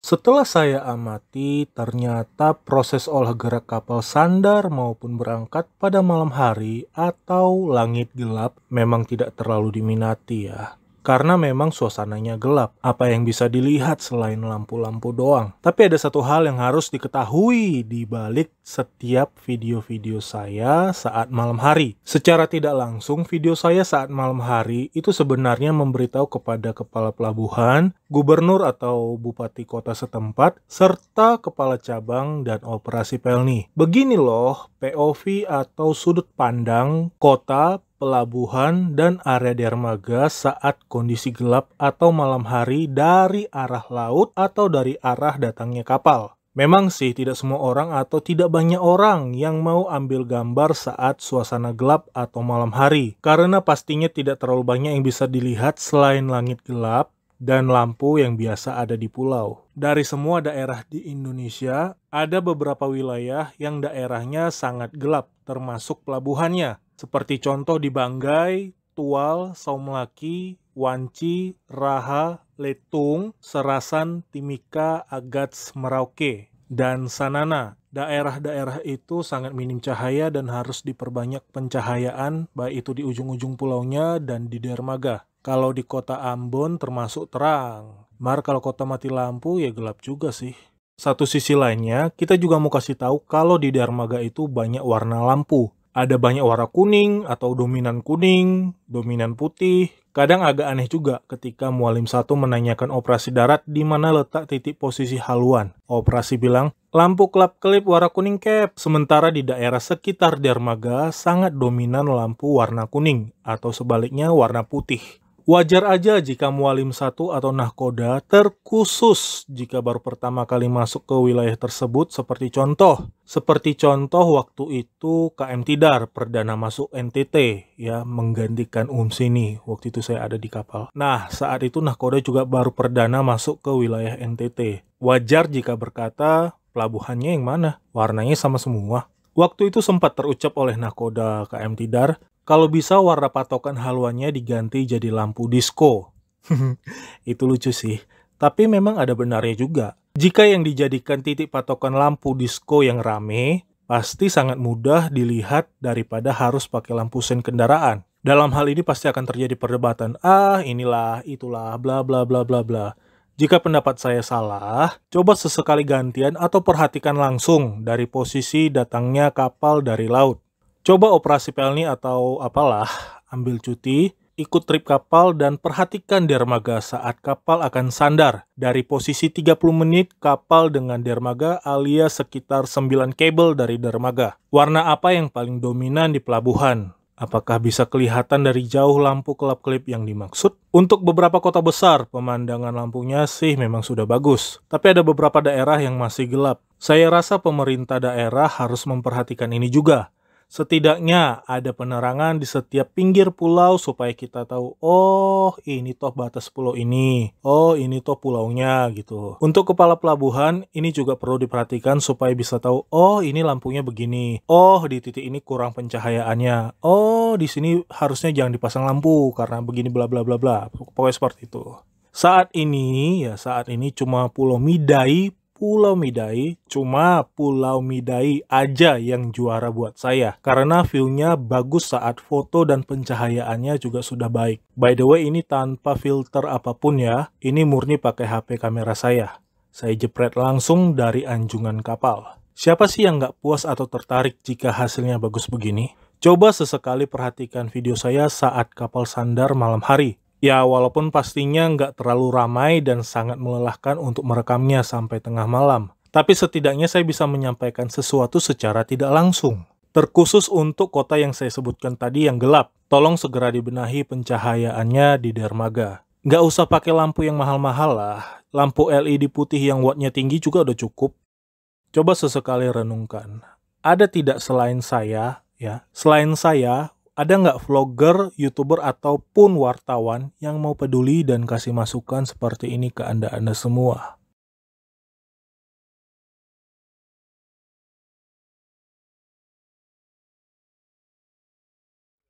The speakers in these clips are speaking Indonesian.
Setelah saya amati, ternyata proses olah gerak kapal sandar maupun berangkat pada malam hari atau langit gelap memang tidak terlalu diminati ya. Karena memang suasananya gelap, apa yang bisa dilihat selain lampu-lampu doang. Tapi ada satu hal yang harus diketahui di balik setiap video-video saya saat malam hari. Secara tidak langsung, video saya saat malam hari itu sebenarnya memberitahu kepada kepala pelabuhan, gubernur atau bupati kota setempat, serta kepala cabang dan operasi Pelni. Begini loh POV atau sudut pandang kota, pelabuhan, dan area dermaga saat kondisi gelap atau malam hari dari arah laut atau dari arah datangnya kapal. Memang sih tidak semua orang atau tidak banyak orang yang mau ambil gambar saat suasana gelap atau malam hari. Karena pastinya tidak terlalu banyak yang bisa dilihat selain langit gelap dan lampu yang biasa ada di pulau. Dari semua daerah di Indonesia, ada beberapa wilayah yang daerahnya sangat gelap, termasuk pelabuhannya. Seperti contoh di Banggai, Tual, Saumlaki, Wanci, Raha, Letung, Serasan, Timika, Agats, Merauke, dan Sanana. Daerah-daerah itu sangat minim cahaya dan harus diperbanyak pencahayaan, baik itu di ujung-ujung pulaunya dan di dermaga. Kalau di kota Ambon termasuk terang. Kalau kota mati lampu ya gelap juga sih. Satu sisi lainnya, kita juga mau kasih tahu kalau di dermaga itu banyak warna lampu. Ada banyak warna kuning atau dominan kuning, dominan putih. Kadang agak aneh juga ketika Mualim 1 menanyakan operasi darat di mana letak titik posisi haluan. Operasi bilang, lampu kelap-kelip warna kuning Cap. Sementara di daerah sekitar dermaga sangat dominan lampu warna kuning atau sebaliknya warna putih. Wajar aja jika Mualim 1 atau nahkoda terkhusus jika baru pertama kali masuk ke wilayah tersebut seperti contoh waktu itu KM Tidar perdana masuk NTT ya menggantikan Sini waktu itu saya ada di kapal. Nah, saat itu nahkoda juga baru perdana masuk ke wilayah NTT. Wajar jika berkata pelabuhannya yang mana? Warnanya sama semua. Waktu itu sempat terucap oleh nahkoda KM Tidar, kalau bisa warna patokan haluannya diganti jadi lampu disco. Itu lucu sih. Tapi memang ada benarnya juga. Jika yang dijadikan titik patokan lampu disco yang rame, pasti sangat mudah dilihat daripada harus pakai lampu sen kendaraan. Dalam hal ini pasti akan terjadi perdebatan. Inilah, itulah, bla bla bla bla bla. Jika pendapat saya salah, coba sesekali gantian atau perhatikan langsung dari posisi datangnya kapal dari laut. Coba operasi Pelni atau apalah, ambil cuti, ikut trip kapal dan perhatikan dermaga saat kapal akan sandar. Dari posisi 30 menit kapal dengan dermaga alias sekitar 9 kabel dari dermaga. Warna apa yang paling dominan di pelabuhan? Apakah bisa kelihatan dari jauh lampu kelap-kelip yang dimaksud? Untuk beberapa kota besar, pemandangan lampunya sih memang sudah bagus. Tapi ada beberapa daerah yang masih gelap. Saya rasa pemerintah daerah harus memperhatikan ini juga. Setidaknya ada penerangan di setiap pinggir pulau supaya kita tahu, oh ini toh batas pulau ini, oh ini toh pulaunya gitu. Untuk kepala pelabuhan, ini juga perlu diperhatikan supaya bisa tahu, oh ini lampunya begini, oh di titik ini kurang pencahayaannya, oh di sini harusnya jangan dipasang lampu karena begini bla bla bla bla. Pokoknya seperti itu. Saat ini cuma Pulau Midai aja yang juara buat saya. Karena view-nya bagus saat foto dan pencahayaannya juga sudah baik. By the way, ini tanpa filter apapun ya. Ini murni pakai HP kamera saya. Saya jepret langsung dari anjungan kapal. Siapa sih yang nggak puas atau tertarik jika hasilnya bagus begini? Coba sesekali perhatikan video saya saat kapal sandar malam hari. Ya, walaupun pastinya nggak terlalu ramai dan sangat melelahkan untuk merekamnya sampai tengah malam. Tapi setidaknya saya bisa menyampaikan sesuatu secara tidak langsung. Terkhusus untuk kota yang saya sebutkan tadi yang gelap, tolong segera dibenahi pencahayaannya di dermaga. Nggak usah pakai lampu yang mahal-mahal lah. Lampu LED putih yang wattnya tinggi juga udah cukup. Coba sesekali renungkan. Ada tidak selain saya, ada nggak vlogger, youtuber, ataupun wartawan yang mau peduli dan kasih masukan seperti ini ke Anda semua?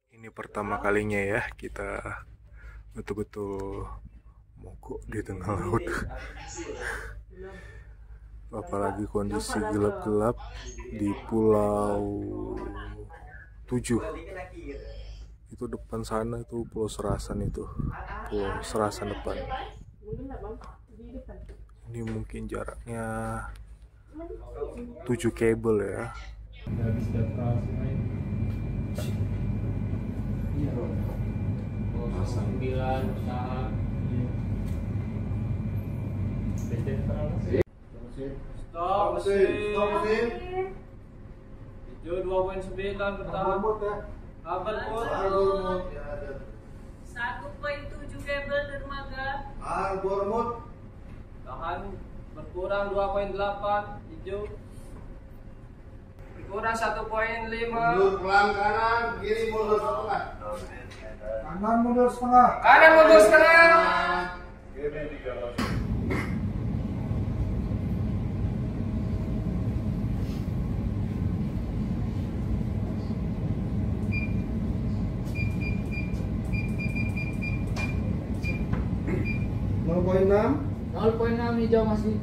Ini pertama kalinya ya kita betul-betul mogok di tengah laut. Apalagi kondisi gelap-gelap di Pulau 7. Itu depan sana itu Pulau Serasan itu. Pulau Serasan depan. Ini mungkin jaraknya 7 kabel ya. Stop mesin. Hijau 2.9 pertama. Kabel pun 1.7 kabel dermaga. Tahan berkurang 2.8 hijau. Berkurang 1.5. Mundur pelan kanan, kiri mundur setengah. Kanan mundur setengah. Kanan mundur setengah. Poin 6. 0.6 hijau masih.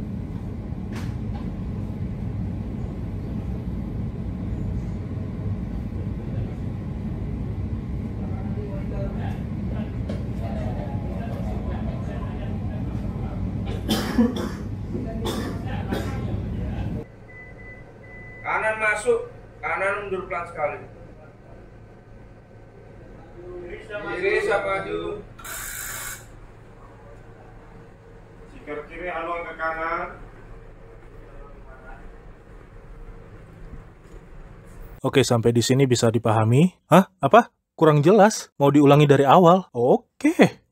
Kanan masuk, kanan mundur pelan sekali. Kiri siapa maju. Sikir kiri haluan ke kanan. Oke, sampai di sini bisa dipahami. Hah? Apa? Kurang jelas? Mau diulangi dari awal? Oke.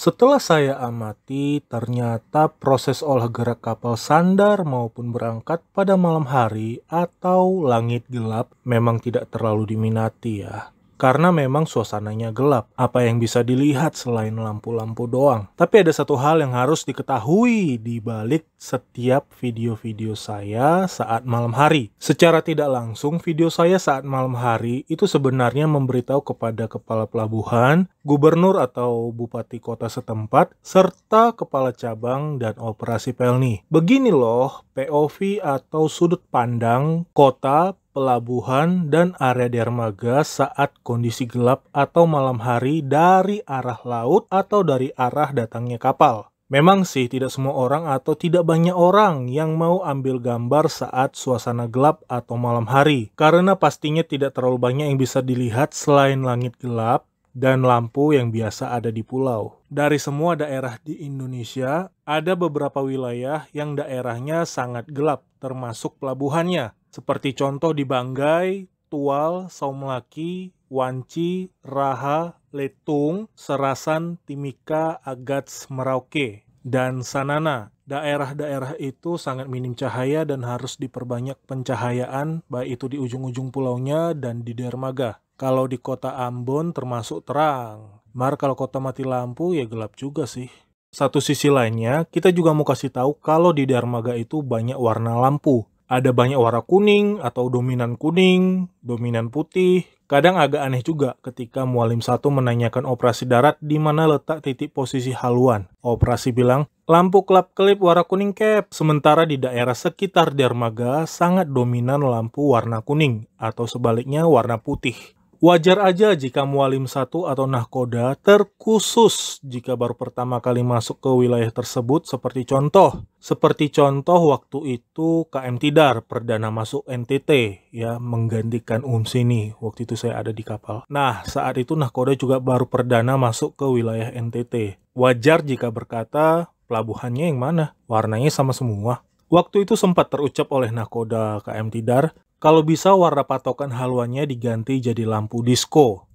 Setelah saya amati, ternyata proses olah gerak kapal sandar maupun berangkat pada malam hari atau langit gelap memang tidak terlalu diminati ya. Karena memang suasananya gelap, apa yang bisa dilihat selain lampu-lampu doang. Tapi ada satu hal yang harus diketahui di balik setiap video-video saya saat malam hari. Secara tidak langsung, video saya saat malam hari itu sebenarnya memberitahu kepada kepala pelabuhan, gubernur atau bupati kota setempat, serta kepala cabang dan operasi Pelni. Begini loh POV atau sudut pandang kota, pelabuhan, dan area dermaga saat kondisi gelap atau malam hari dari arah laut atau dari arah datangnya kapal. Memang sih tidak semua orang atau tidak banyak orang yang mau ambil gambar saat suasana gelap atau malam hari. Karena pastinya tidak terlalu banyak yang bisa dilihat selain langit gelap dan lampu yang biasa ada di pulau. Dari semua daerah di Indonesia, ada beberapa wilayah yang daerahnya sangat gelap, termasuk pelabuhannya. Seperti contoh di Banggai, Tual, Saumlaki, Wanci, Raha, Letung, Serasan, Timika, Agats, Merauke, dan Sanana. Daerah-daerah itu sangat minim cahaya dan harus diperbanyak pencahayaan, baik itu di ujung-ujung pulaunya dan di dermaga. Kalau di kota Ambon termasuk terang. Kalau kota mati lampu ya gelap juga sih. Satu sisi lainnya, kita juga mau kasih tahu kalau di dermaga itu banyak warna lampu. Ada banyak warna kuning atau dominan kuning, dominan putih. Kadang agak aneh juga ketika Mualim 1 menanyakan operasi darat di mana letak titik posisi haluan. Operasi bilang, lampu kelap-kelip warna kuning Cap. Sementara di daerah sekitar dermaga sangat dominan lampu warna kuning atau sebaliknya warna putih. Wajar aja jika Mualim 1 atau nahkoda terkhusus jika baru pertama kali masuk ke wilayah tersebut seperti contoh waktu itu KM Tidar perdana masuk NTT ya menggantikan Sini waktu itu saya ada di kapal. Nah, saat itu nahkoda juga baru perdana masuk ke wilayah NTT. Wajar jika berkata pelabuhannya yang mana? Warnanya sama semua. Waktu itu sempat terucap oleh nahkoda KM Tidar, kalau bisa warna patokan haluannya diganti jadi lampu disco.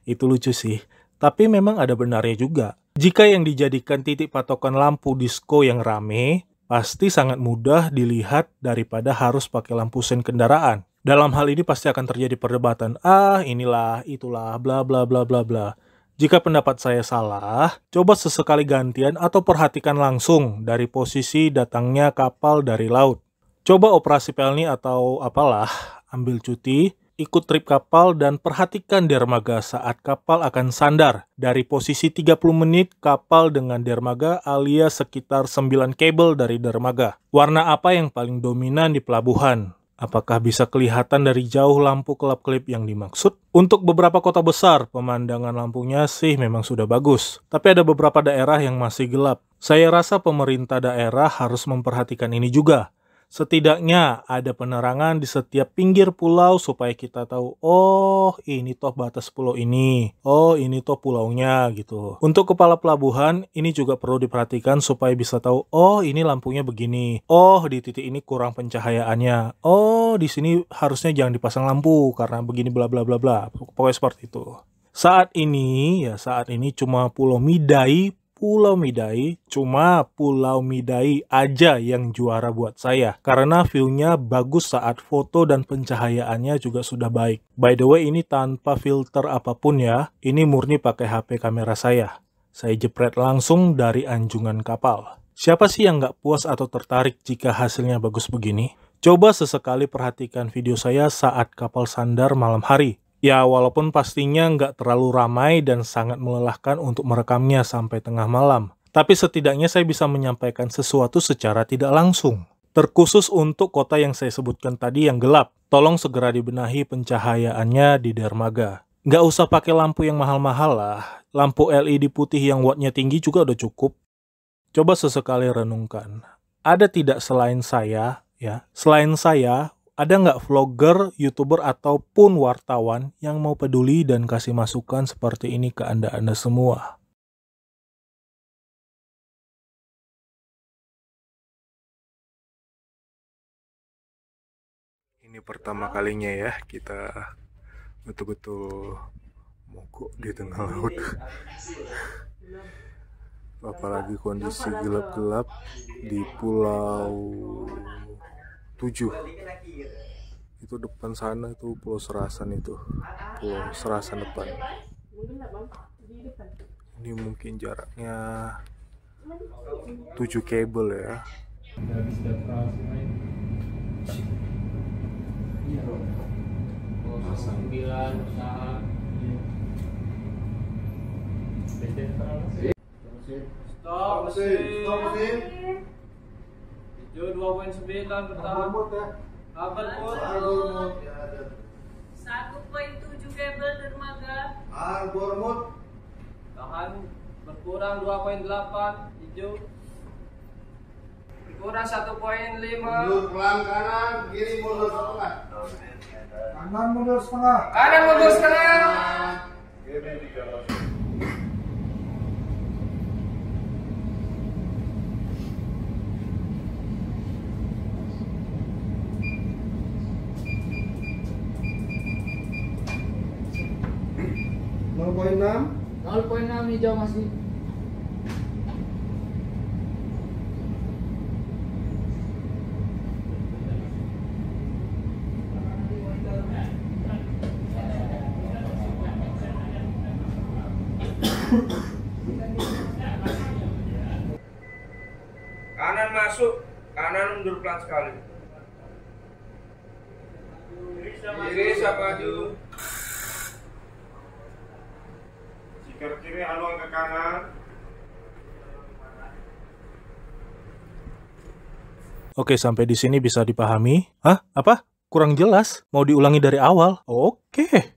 Itu lucu sih. Tapi memang ada benarnya juga. Jika yang dijadikan titik patokan lampu disco yang rame, pasti sangat mudah dilihat daripada harus pakai lampu sen kendaraan. Dalam hal ini pasti akan terjadi perdebatan. Inilah, itulah, bla bla bla bla bla. Jika pendapat saya salah, coba sesekali gantian atau perhatikan langsung dari posisi datangnya kapal dari laut. Coba operasi pelni atau apalah, ambil cuti, ikut trip kapal dan perhatikan dermaga saat kapal akan sandar. Dari posisi 30 menit kapal dengan dermaga alias sekitar 9 kabel dari dermaga. Warna apa yang paling dominan di pelabuhan? Apakah bisa kelihatan dari jauh lampu kelap-kelip yang dimaksud? Untuk beberapa kota besar, pemandangan lampunya sih memang sudah bagus. Tapi ada beberapa daerah yang masih gelap. Saya rasa pemerintah daerah harus memperhatikan ini juga. Setidaknya ada penerangan di setiap pinggir pulau supaya kita tahu, oh ini toh batas pulau ini, oh ini toh pulaunya gitu. Untuk kepala pelabuhan ini juga perlu diperhatikan supaya bisa tahu, oh ini lampunya begini, oh di titik ini kurang pencahayaannya, oh di sini harusnya jangan dipasang lampu karena begini bla bla bla bla. Pokoknya seperti itu. Saat ini cuma Pulau Midai aja yang juara buat saya. Karena view-nya bagus saat foto dan pencahayaannya juga sudah baik. By the way, ini tanpa filter apapun ya. Ini murni pakai HP kamera saya. Saya jepret langsung dari anjungan kapal. Siapa sih yang nggak puas atau tertarik jika hasilnya bagus begini? Coba sesekali perhatikan video saya saat kapal sandar malam hari. Ya, walaupun pastinya nggak terlalu ramai dan sangat melelahkan untuk merekamnya sampai tengah malam. Tapi setidaknya saya bisa menyampaikan sesuatu secara tidak langsung. Terkhusus untuk kota yang saya sebutkan tadi yang gelap. Tolong segera dibenahi pencahayaannya di dermaga. Nggak usah pakai lampu yang mahal-mahal lah. Lampu LED putih yang wattnya tinggi juga udah cukup. Coba sesekali renungkan. Ada tidak selain saya, ada nggak vlogger, youtuber, ataupun wartawan yang mau peduli dan kasih masukan seperti ini ke Anda semua? Ini pertama kalinya ya kita betul-betul mogok di tengah laut. Apalagi kondisi gelap-gelap di Pulau 7. Itu depan sana itu Pulau Serasan itu. Pulau Serasan depan. Ini mungkin jaraknya 7 kabel ya. Stop mesin. Hijau 2.9 pertama. Kabel put. 1.7 kabel dermaga. Tahan berkurang 2.8 hijau. Berkurang 1.5. Mundur pelan kanan, kiri mundur setengah. Kanan mundur setengah. Kanan mundur setengah. Kiri 3. 0.6 hijau masih. Kanan masuk, kanan mundur pelan sekali. Kiri siap maju. Sikir kiri haluan ke kanan. Oke, sampai di sini bisa dipahami? Hah? Apa? Kurang jelas? Mau diulangi dari awal? Oke.